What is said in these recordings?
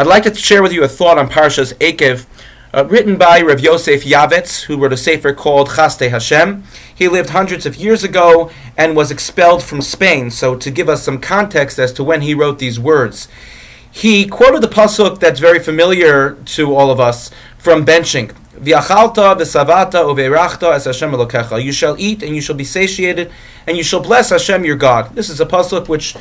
I'd like to share with you a thought on Parshas Eikev, written by Rav Yosef Yavetz, who wrote a sefer called Chaste Hashem. He lived hundreds of years ago and was expelled from Spain. So to give us some context as to when he wrote these words, he quoted the pasuk that's very familiar to all of us from benching. V'achalta v'savata uve'erachta es Hashem Elokecha. You shall eat and you shall be satiated and you shall bless Hashem your God. This is a pasuk which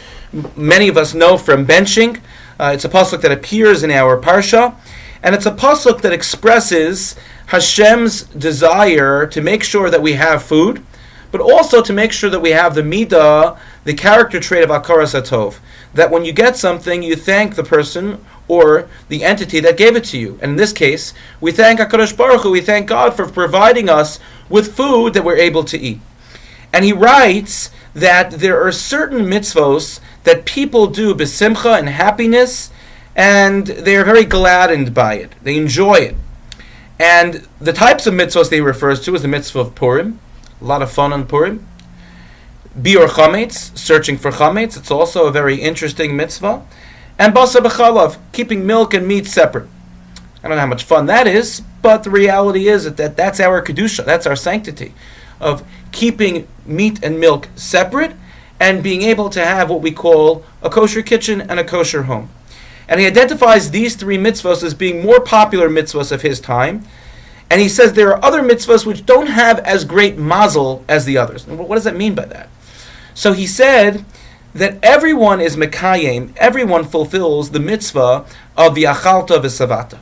many of us know from benching. It's a pasuk that appears in our parsha, and it's a pasuk that expresses Hashem's desire to make sure that we have food, but also to make sure that we have the midah, the character trait of hakaras hatov, that when you get something, you thank the person or the entity that gave it to you. And in this case, we thank HaKadosh Baruch Hu, we thank God for providing us with food that we're able to eat. And he writes that there are certain mitzvos that people do b'simcha and happiness, and they are very gladdened by it. They enjoy it. And the types of mitzvos they refers to is the mitzvah of Purim, a lot of fun on Purim. Biur chametz, searching for chametz, it's also a very interesting mitzvah. And basar b'chalav, keeping milk and meat separate. I don't know how much fun that is, but the reality is that that's our kedusha, that's our sanctity, of keeping meat and milk separate and being able to have what we call a kosher kitchen and a kosher home. And he identifies these three mitzvahs as being more popular mitzvahs of his time. And he says there are other mitzvahs which don't have as great mazel as the others. And what does that mean by that? So he said that everyone is mekayim, everyone fulfills the mitzvah of v'achalta v'savata.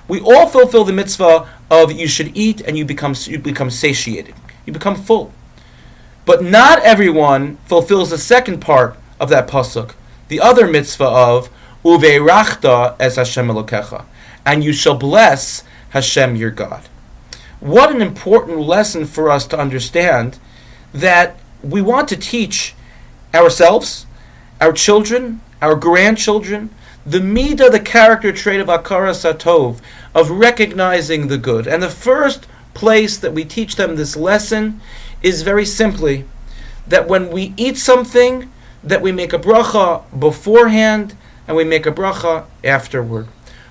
We all fulfill the mitzvah of you should eat and you become satiated. You become full. But not everyone fulfills the second part of that pasuk, the other mitzvah of uve'erachta es Hashem Elokecha, and you shall bless Hashem your God. What an important lesson for us to understand, that we want to teach ourselves, our children, our grandchildren, the midah, the character trait of hakaras hatov, of recognizing the good. And the first place that we teach them this lesson is very simply that when we eat something, that we make a bracha beforehand and we make a bracha afterward.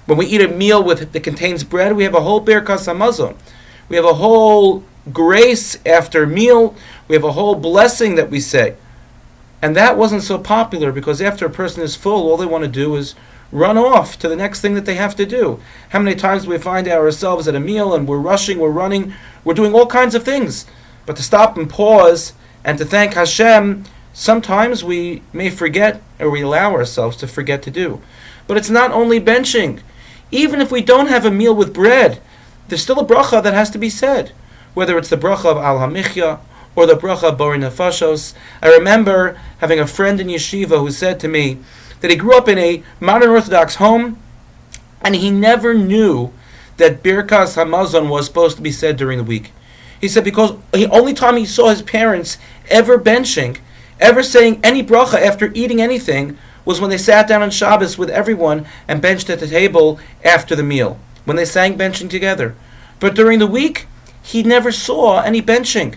When we eat a meal that contains bread, we have a whole birkas hamazon. We have a whole grace after meal. We have a whole blessing that we say. And that wasn't so popular because after a person is full, all they want to do is run off to the next thing that they have to do. How many times do we find ourselves at a meal and we're rushing, we're running, we're doing all kinds of things. But to stop and pause and to thank Hashem, sometimes we may forget, or we allow ourselves to forget to do. But it's not only benching. Even if we don't have a meal with bread, there's still a bracha that has to be said. Whether it's the bracha of Al HaMichya or the bracha of Bori Nefashos. I remember having a friend in yeshiva who said to me that he grew up in a modern Orthodox home and he never knew that Birkas Hamazon was supposed to be said during the week. He said because the only time he saw his parents ever benching, ever saying any bracha after eating anything, was when they sat down on Shabbos with everyone and benched at the table after the meal, when they sang benching together. But during the week, he never saw any benching.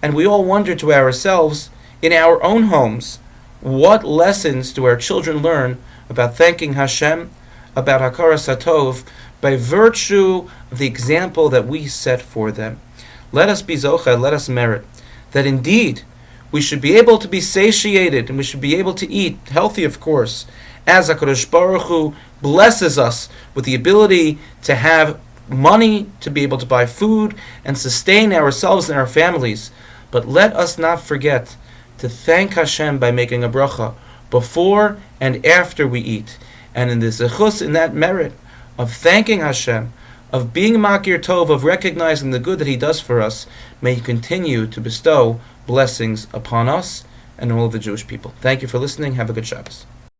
And we all wonder to ourselves, in our own homes, what lessons do our children learn about thanking Hashem, about hakaras hatov, by virtue of the example that we set for them. Let us be zocha, let us merit that indeed we should be able to be satiated and we should be able to eat, healthy of course, as HaKadosh Baruch Hu blesses us with the ability to have money to be able to buy food and sustain ourselves and our families. But let us not forget to thank Hashem by making a bracha before and after we eat. And in the zechus, in that merit of thanking Hashem, of being makir tov, of recognizing the good that He does for us, may He continue to bestow blessings upon us and all of the Jewish people. Thank you for listening. Have a good Shabbos.